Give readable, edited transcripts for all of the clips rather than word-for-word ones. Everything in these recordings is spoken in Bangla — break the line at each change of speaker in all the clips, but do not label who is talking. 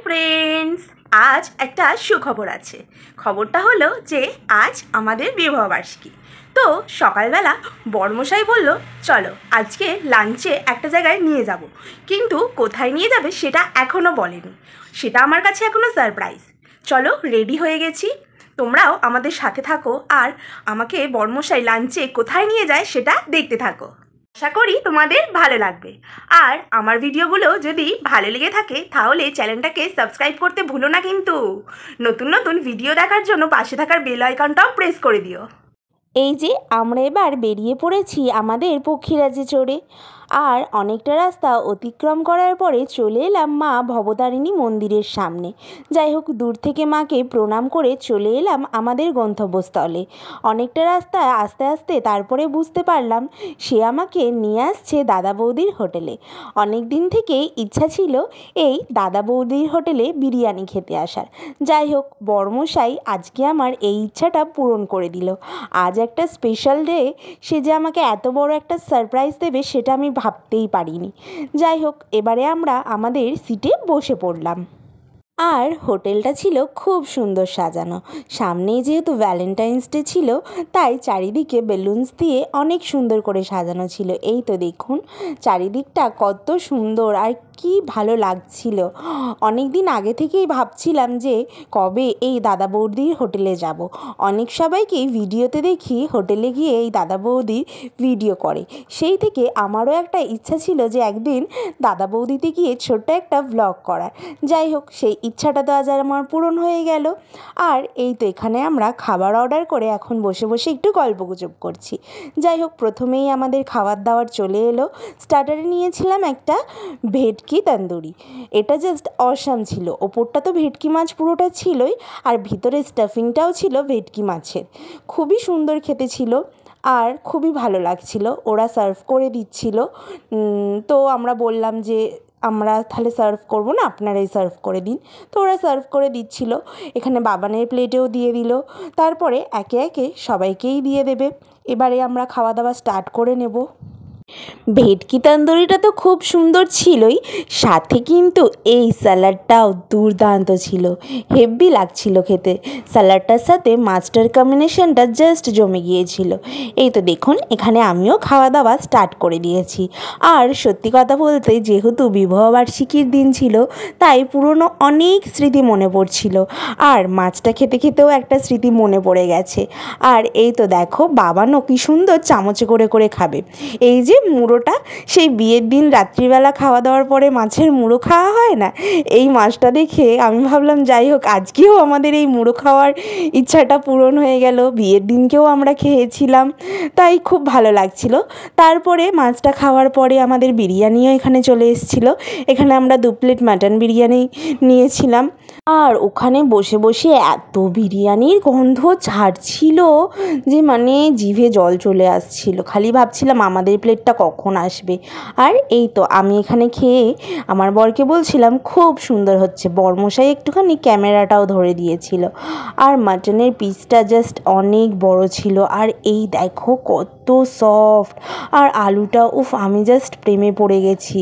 ফ্রেন্ডস, আজ একটা সুখবর আছে। খবরটা হলো যে আজ আমাদের বিবাহবার্ষিকী। তো সকালবেলা বড়মশাই বলল, চলো আজকে লাঞ্চে একটা জায়গায় নিয়ে যাব, কিন্তু কোথায় নিয়ে যাবে সেটা এখনও বলেনি। সেটা আমার কাছে এখনও সারপ্রাইজ। চলো, রেডি হয়ে গেছি, তোমরাও আমাদের সাথে থাকো আর আমাকে বড়মশাই লাঞ্চে কোথায় নিয়ে যায় সেটা দেখতে থাকো। আশা করি তোমাদের ভালো লাগবে। আর আমার ভিডিওগুলো যদি ভালো লেগে থাকে তাহলে চ্যানেলটাকে সাবস্ক্রাইব করতে ভুলো না, কিন্তু নতুন নতুন ভিডিও দেখার জন্য পাশে থাকার বেল আইকনটাও প্রেস করে দিও।
এই যে আমরা এবার বেরিয়ে পড়েছি আমাদের পক্ষীরাজে চড়ে, আর অনেকটা রাস্তা অতিক্রম করার পরে চলে এলাম মা ভবতারিণী মন্দিরের সামনে। যাই হোক, দূর থেকে মাকে প্রণাম করে চলে এলাম আমাদের গন্তব্যস্থলে। অনেকটা রাস্তা আস্তে আস্তে তারপরে বুঝতে পারলাম সে আমাকে নিয়ে আসছে দাদা বৌদির হোটেলে। অনেক দিন থেকেই ইচ্ছা ছিল এই দাদা বৌদির হোটেলে বিরিয়ানি খেতে আসার। যাই হোক, বড়মশাই আজকে আমার এই ইচ্ছাটা পূরণ করে দিল। আজ একটা স্পেশাল ডে, সে যে আমাকে এত বড় একটা সারপ্রাইজ দেবে সেটা আমি ভাবতেই পারিনি। যাই হোক, এবারে আমরা আমাদের সিটে বসে পড়লাম। আর হোটেলটা ছিল খুব সুন্দর সাজানো। সামনেই যেহেতু ভ্যালেন্টাইন্স ডে ছিল, তাই চারিদিকে বেলুনস দিয়ে অনেক সুন্দর করে সাজানো ছিল। এই তো দেখুন চারিদিকটা কত সুন্দর আর কি ভালো লাগছিল। অনেক দিন আগে থেকেই ভাবছিলাম যে কবে এই দাদা বৌদির হোটেলে যাব। অনেক সবাইকেই ভিডিওতে দেখি হোটেলে গিয়ে এই দাদা বৌদির ভিডিও করে, সেই থেকে আমারও একটা ইচ্ছা ছিল যে একদিন দাদা বৌদিতে গিয়ে ছোট্ট একটা ভ্লগ করার। যাই হোক, সেই ইচ্ছাটা তো আজ আর আমার পূরণ হয়ে গেল। আর এই তো এখানে আমরা খাবার অর্ডার করে এখন বসে বসে একটু গল্পগুজব করছি। যাই হোক, প্রথমেই আমাদের খাবার দাবার চলে এলো। স্টার্টারে নিয়েছিলাম একটা ভেটকি তন্দুরি। এটা জাস্ট অসাম ছিল। ওপরটা তো ভেটকি মাছ পুরোটা ছিলই, আর ভিতরে স্টাফিংটাও ছিল ভেটকি মাছের। খুবই সুন্দর খেতে ছিল আর খুবই ভালো লাগছিল। ওরা সার্ভ করে দিচ্ছিল, তো আমরা বললাম যে আমরা তাহলে সার্ভ করবো না, আপনারাই সার্ভ করে দিন। তো ওরা সার্ভ করে দিচ্ছিল। এখানে বাবানের প্লেটেও দিয়ে দিল। তারপরে একে একে সবাইকেই দিয়ে দেবে। এবারে আমরা খাওয়া দাওয়া স্টার্ট করে নেব। ভেটকি তন্দুরিটা তো খুব সুন্দর ছিলই, সাথে কিন্তু এই স্যালাডটাও দুর্দান্ত ছিল। হেভি লাগছিল খেতে। স্যালাডটার সাথে মাছটার কম্বিনেশনটা জাস্ট জমে গিয়েছিল। এই তো দেখুন, এখানে আমিও খাওয়া দাওয়া স্টার্ট করে দিয়েছি। আর সত্যি কথা বলতে, যেহেতু বিবাহবার্ষিকীর দিন ছিল, তাই পুরনো অনেক স্মৃতি মনে পড়ছিল। আর মাছটা খেতে খেতেও একটা স্মৃতি মনে পড়ে গেছে। আর এই তো দেখো, বাবানও কি সুন্দর চামচে করে করে খাবে। এই যে মুড়োটা, সেই বিয়ের দিন রাত্রিবেলা খাওয়া দাওয়ার পরে মাছের মুড়ো খাওয়া হয় না, এই মাছটা দেখে আমি ভাবলাম যাই হোক আজকেও আমাদের এই মুড়ো খাওয়ার ইচ্ছাটা পূরণ হয়ে গেল। বিয়ের দিনকেও আমরা খেয়েছিলাম, তাই খুব ভালো লাগছিল। তারপরে মাছটা খাওয়ার পরে আমাদের বিরিয়ানিও এখানে চলে এসেছিলো। এখানে আমরা 2 প্লেট মাটন বিরিয়ানি নিয়েছিলাম। আর ওখানে বসে বসে এত বিরিয়ানির গন্ধ ছাড়ছিল যে মানে জিভে জল চলে আসছিল। খালি ভাবছিলাম আমাদের প্লেটটা কখন আসবে। আর এই তো আমি এখানে খেয়ে আমার বরকে বলছিলাম খুব সুন্দর হচ্ছে। বরমশাই একটুখানি ক্যামেরাটাও ধরে দিয়েছিল। আর মাটনের পিসটা জাস্ট অনেক বড় ছিল। আর এই দেখো কত সফট, আর আলুটা উফ, আমি জাস্ট প্রেমে পড়ে গেছি।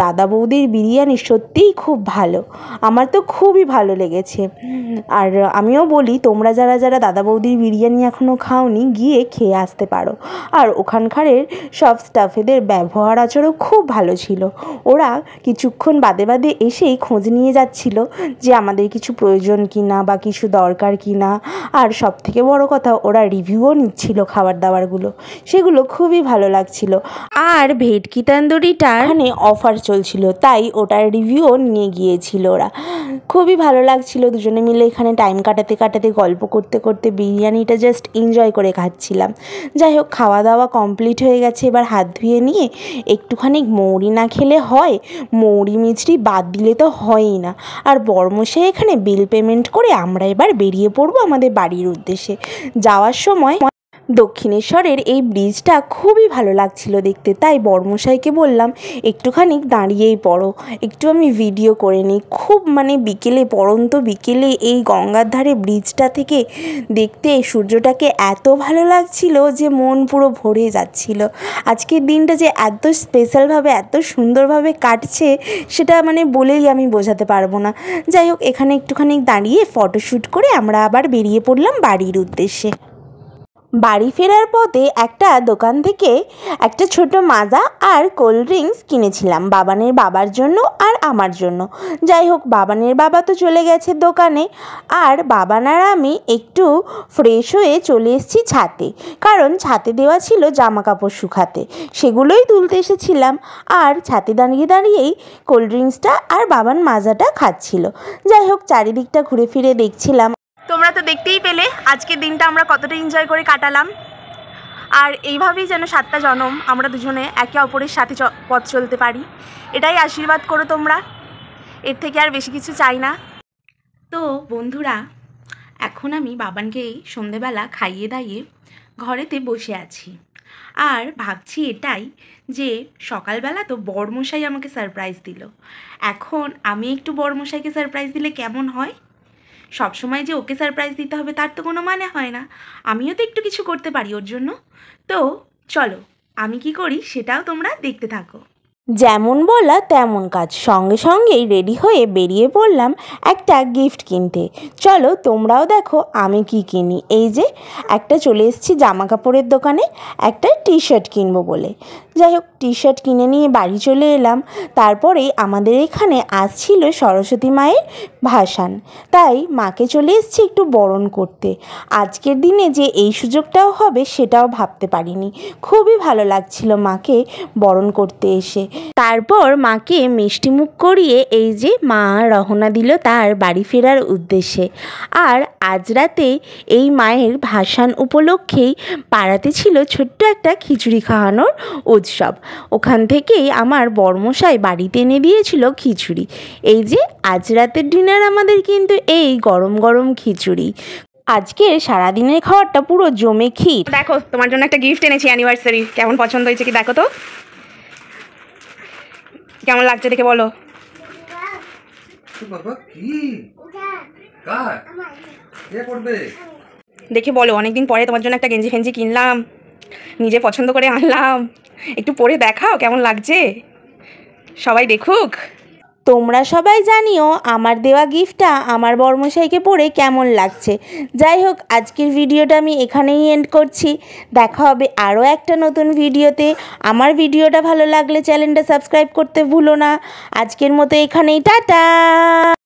দাদা বৌদির বিরিয়ানি সত্যিই খুব ভালো, আমার তো খুবই ভালো লেগেছে। আর আমিও বলি, তোমরা যারা যারা দাদা বৌদির বিরিয়ানি এখনও খাওনি, গিয়ে খেয়ে আসতে পারো। আর ওখানকারের সব স্টাফেদের ব্যবহার আচরও খুব ভালো ছিল। ওরা কিছুক্ষণ বাদে বাদে এসেই খোঁজ নিয়ে যাচ্ছিল যে আমাদের কিছু প্রয়োজন কি না বা কিছু দরকার কি না। আর সব থেকে বড় কথা, ওরা রিভিউও নিচ্ছিল খাবার দাবারগুলো, সেগুলো খুবই ভালো লাগছিল। আর ভেটকি তন্দুরিটা এখানে অফার চলছিল, তাই ওটার রিভিউও নিয়ে গিয়েছিল ওরা। খুবই ভালো লাগছিল। দুজনে মিলে এখানে টাইম কাটাতে কাটাতে গল্প করতে করতে বিরিয়ানিটা জাস্ট এনজয় করে খাচ্ছিলাম। যাই হোক, খাওয়া দাওয়া কমপ্লিট হয়ে গেছে। এবার হাত ধুয়ে নিয়ে একটুখানি মৌরি না খেলে হয়, মৌরি মিছরি বাদ দিলে তো হয়ই না। আর বরমশাই এখানে বিল পেমেন্ট করে আমরা এবার বেরিয়ে পড়বো আমাদের বাড়ির উদ্দেশ্যে। যাওয়ার সময় দক্ষিণেশ্বরের এই ব্রিজটা খুবই ভালো লাগছিল দেখতে, তাই বর্মশাইকে বললাম একটুখানি দাঁড়িয়েই পড়ো, একটু আমি ভিডিও করে নিই। খুব বিকেলে, পড়ন্ত বিকেলে এই গঙ্গার ধারে ব্রিজটা থেকে দেখতে সূর্যটাকে এত ভালো লাগছিল যে মন পুরো ভরে যাচ্ছিল। আজকের দিনটা যে এত স্পেশালভাবে, এত সুন্দরভাবে কাটছে সেটা বলেই আমি বোঝাতে পারবো না। যাই হোক, এখানে একটুখানি দাঁড়িয়ে ফটোশ্যুট করে আমরা আবার বেরিয়ে পড়লাম বাড়ির উদ্দেশ্যে। বাড়ি ফেরার পথে একটা দোকান থেকে একটা ছোট মাজা আর কোল্ড ড্রিঙ্কস কিনেছিলাম বাবানের বাবার জন্য আর আমার জন্য। যাই হোক, বাবানের বাবা তো চলে গেছে দোকানে, আর বাবান আর আমি একটু ফ্রেশ হয়ে চলে এসেছি ছাদে, কারণ ছাদে দেওয়া ছিল জামা কাপড় শুকাতে, সেগুলোই তুলতে এসেছিলাম। আর ছাদে দাঁড়িয়ে দাঁড়িয়েই কোল্ড ড্রিঙ্কসটা আর বাবান মাজাটা খাচ্ছিল। যাই হোক, চারিদিকটা ঘুরে ফিরে দেখছিলাম।
তোমরা তো দেখতেই পেলে আজকের দিনটা আমরা কতটা এনজয় করে কাটালাম। আর এইভাবেই যেন 7টা জনম আমরা দুজনে একে অপরের সাথে পথ চলতে পারি, এটাই আশীর্বাদ করো তোমরা। এর থেকে আর বেশি কিছু চাই না। তো বন্ধুরা, এখন আমি বাবানকে সন্ধেবেলা খাইয়ে দাইয়ে ঘরেতে বসে আছি, আর ভাবছি এটাই যে সকালবেলা তো বড়মশাই আমাকে সারপ্রাইজ দিল। এখন আমি একটু বড়মশাইকে সারপ্রাইজ দিলে কেমন হয়? সবসময় যে ওকে সারপ্রাইজ দিতে হবে তার তো কোনো মানে হয় না, আমিও তো একটু কিছু করতে পারি ওর জন্য। তো চলো আমি কি করি সেটাও তোমরা দেখতে থাকো।
যেমন বলা তেমন কাজ, সঙ্গে সঙ্গেই রেডি হয়ে বেরিয়ে পড়লাম একটা গিফট কিনতে। চলো তোমরাও দেখো আমি কি কিনি। এই যে একটা চলে এসেছি জামা কাপড়ের দোকানে, একটা টি শার্ট কিনবো বলে। যাই হোক, টি শার্ট কিনে নিয়ে বাড়ি চলে এলাম। তারপরেই আমাদের এখানে আসছিল সরস্বতী মায়ের ভাসান, তাই মাকে চলে এসেছি একটু বরণ করতে। আজকের দিনে যে এই সুযোগটাও হবে সেটাও ভাবতে পারিনি। খুবই ভালো লাগছিল মাকে বরণ করতে এসে। তারপর মাকে মিষ্টিমুখ করিয়ে এই যে মা রওনা দিল তার বাড়ি ফেরার উদ্দেশ্যে। আর আজ রাতে এই মায়ের ভাসান উপলক্ষেই পাড়াতে ছিল ছোট্ট একটা খিচুড়ি খাওয়ানোর উৎসব। ওখান থেকেই আমার বর্মশাই বাড়িতে এনে দিয়েছিল খিচুড়ি। এই যে আজ রাতের ডিনার আমাদের কিন্তু এই গরম গরম খিচুড়ি। আজকের সারাদিনের খাবারটা পুরো জমে ক্ষীর।
দেখো তোমার জন্য একটা গিফট এনেছি অ্যানিভার্সারি, কেমন পছন্দ হয়েছে কি দেখো তো, কেমন লাগছে দেখে বলো। দেখে বলো, অনেকদিন পরে তোমার জন্য একটা গেঞ্জি ফেঞ্জি কিনলাম, নিজে পছন্দ করে আনলাম, একটু পরে দেখাও কেমন লাগছে, সবাই দেখুক।
তোমরা সবাই জানিও আমার দেওয়া গিফটটা আমার বর্মশাইকে পরে কেমন লাগছে। যাই হোক, আজকের ভিডিওটা আমি এখানেই এন্ড করছি। দেখা হবে আরও একটা নতুন ভিডিওতে। আমার ভিডিওটা ভালো লাগলে চ্যানেলটা সাবস্ক্রাইব করতে ভুলো না। আজকের মতো এখানেই টাটা।